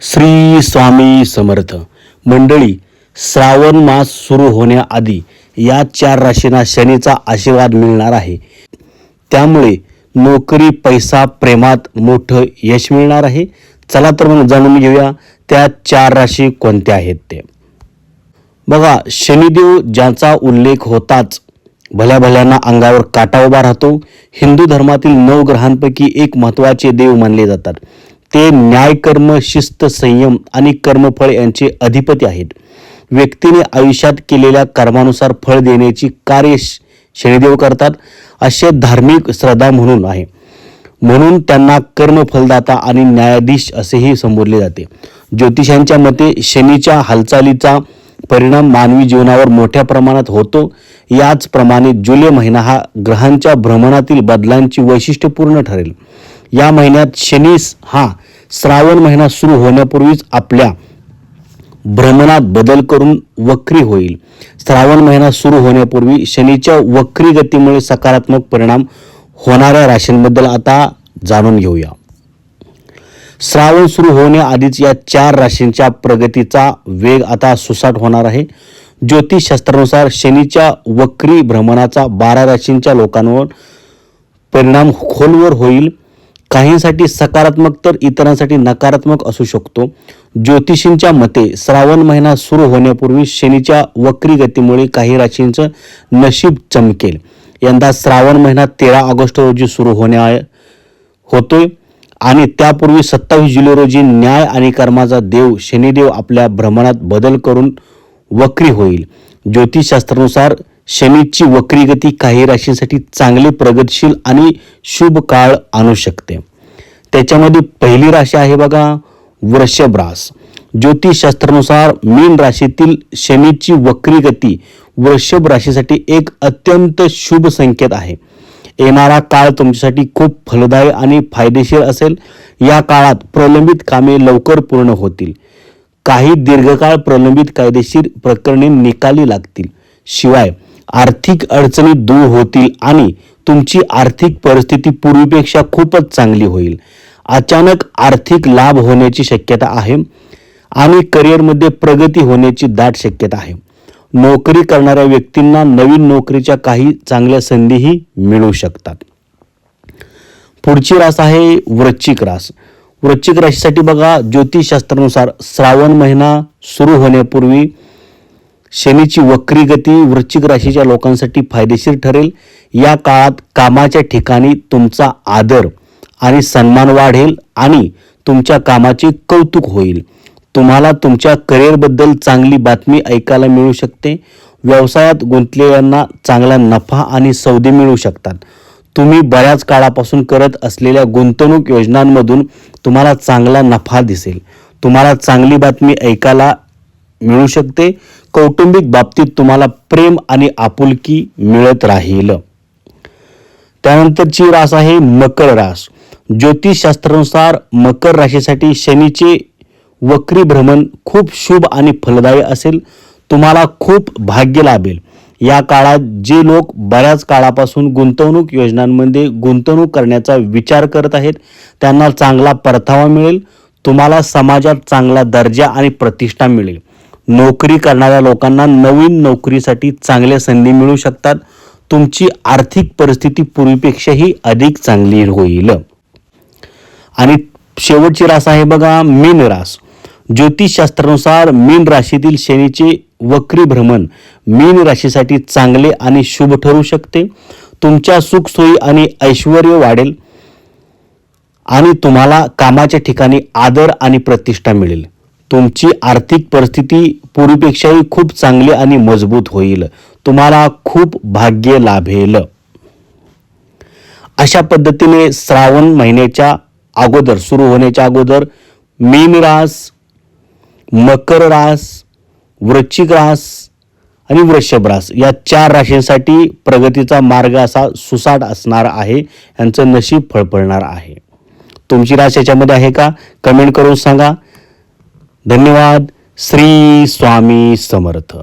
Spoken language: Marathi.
श्री स्वामी समर्थ मंडळी, श्रावण मास सुरू होण्याआधी या 4 राशींना शनीचा आशीर्वाद मिळणार आहे. त्यामुळे नोकरी, पैसा, प्रेमात मोठं यश मिळणार आहे. चला तर मग जाणून घेऊया त्या 4 राशी कोणत्या आहेत ते. बघा, शनिदेव ज्याचा उल्लेख होताच भल्या भल्यांना अंगावर काटा उभा राहतो. हिंदू धर्मातील 9 ग्रहांपैकी एक महत्त्वाचे देव मानले जातात. ते न्याय, कर्म, शिस्त, संयम आणि कर्मफळ यांचे अधिपती आहेत. व्यक्तीने आयुष्यात केलेल्या कर्मानुसार फळ देण्याची कार्य शनिदेव करतात. असे धार्मिक श्रद्धा म्हणून आहे. म्हणून त्यांना कर्मफलदाता आणि न्यायाधीश असेही संबोधले जाते. ज्योतिषांच्या मते शनीच्या हालचालीचा परिणाम मानवी जीवनावर मोठ्या प्रमाणात होतो. याचप्रमाणे जुलै महिना हा ग्रहांच्या भ्रमणातील बदलांची वैशिष्ट्यपूर्ण ठरेल. या महिन्यात शनी हा श्रावण महिना सुरू होण्यापूर्वीच आपल्या भ्रमणात बदल करून वक्री होईल. श्रावण महिना सुरू होण्यापूर्वी शनीच्या वक्री गतीमुळे सकारात्मक परिणाम होणाऱ्या राशींबद्दल आता जाणून घेऊया. श्रावण सुरू होण्याआधीच या 4 राशींच्या प्रगतीचा वेग आता सुसाट होणार आहे. ज्योतिषशास्त्रानुसार शनीच्या वक्री भ्रमणाचा 12 राशींच्या लोकांवर परिणाम खोलवर होईल. काहींसाठी सकारात्मक तर इतरांसाठी नकारात्मक असू शकतो. ज्योतिषींच्या मते श्रावण महिना सुरू होण्यापूर्वी शनीच्या वक्री गतीमुळे काही राशींचं नशीब चमकेल. यंदा श्रावण महिना 13 ऑगस्ट रोजी सुरू होतोय आणि त्यापूर्वी 27 जुलै रोजी न्याय आणि कर्माचा देव शनिदेव आपल्या भ्रमणात बदल करून वक्री होईल. ज्योतिषशास्त्रानुसार शनीची वक्री गती काही राशींसाठी चांगले, प्रगतिशील आणि शुभ काळ आणू शकते. त्याच्यामध्ये पहिली राशी आहे बघा, वृषभ रास. ज्योतिषशास्त्रानुसार मीन राशीतील शनीची वक्री गती वृषभ राशीसाठी एक अत्यंत शुभ संकेत आहे. येणारा काळ तुमच्यासाठी खूप फलदायी आणि फायदेशीर असेल. या काळात प्रलंबित कामे लवकर पूर्ण होतील. काही दीर्घकाळ प्रलंबित कायदेशीर प्रकरणे निकाली लागतील. शिवाय आर्थिक अडचणी दूर होतील आणि तुमची आर्थिक परिस्थिती पूर्वीपेक्षा खूपच चांगली होईल. अचानक आर्थिक लाभ होण्याची शक्यता आहे आणि करिअरमध्ये प्रगती होण्याची दाट शक्यता आहे. नोकरी करणाऱ्या व्यक्तींना नवीन नोकरीच्या काही चांगल्या संधीही मिळू शकतात. पुढची रास आहे वृश्चिक रास. वृश्चिक राशीसाठी बघा, ज्योतिषशास्त्रानुसार श्रावण महिना सुरू होण्यापूर्वी शनीची वक्री गती वृश्चिक राशीच्या लोकांसाठी फायदेशीर ठरेल. या काळात कामाच्या ठिकाणी तुमचा आदर आणि सन्मान वाढेल आणि तुमच्या कामाचे कौतुक होईल. तुम्हाला तुमच्या करिअरबद्दल चांगली बातमी ऐकायला मिळू शकते. व्यवसायात गुंतलेल्यांना चांगला नफा आणि सौदे मिळू शकतात. तुम्ही बऱ्याच काळापासून करत असलेल्या गुंतवणूक योजनांमधून तुम्हाला चांगला नफा दिसेल. तुम्हाला चांगली बातमी ऐकायला मिळू शकते. कौटुंबिक बाबतीत तुम्हाला प्रेम आणि आपुलकी मिळत राहील. त्यानंतरची रास आहे मकर रास. ज्योतिषशास्त्रानुसार मकर राशीसाठी शनीचे वक्री भ्रमण खूप शुभ आणि फलदायी असेल. तुम्हाला खूप भाग्य लाभेल. या काळात जे लोक बऱ्याच काळापासून गुंतवणूक योजनांमध्ये गुंतवणूक करण्याचा विचार करत आहेत त्यांना चांगला परतावा मिळेल. तुम्हाला समाजात चांगला दर्जा आणि प्रतिष्ठा मिळेल. नोकरी करणाऱ्या लोकांना नवीन नोकरीसाठी चांगल्या संधी मिळू शकतात. तुमची आर्थिक परिस्थिती पूर्वीपेक्षाही अधिक चांगली होईल. आणि शेवटची रास आहे बघा, मीन रास. ज्योतिषशास्त्रानुसार मीन राशीतील शनीचे वक्री भ्रमण मीन राशीसाठी चांगले आणि शुभ ठरू शकते. तुमच्या सुखसोयी आणि ऐश्वर वाढेल आणि तुम्हाला कामाच्या ठिकाणी आदर आणि प्रतिष्ठा मिळेल. तुमची आर्थिक परिस्थिती पूर्वीपेक्षाही खूप चांगली आणि मजबूत होईल. तुम्हाला खूप भाग्य लाभेल. अशा पद्धतीने श्रावण महिन्याच्या अगोदर सुरू होण्याच्या अगोदर मीन रास, मकर रास, वृश्चिक रास आणि वृषभ रास या 4 राशींसाठी प्रगतीचा मार्ग असा सुसाट असणार आहे. यांचं नशीब फळफळणार आहे. तुमची रास याच्यामध्ये आहे का? कमेंट करून सांगा. धन्यवाद. श्री स्वामी समर्थ.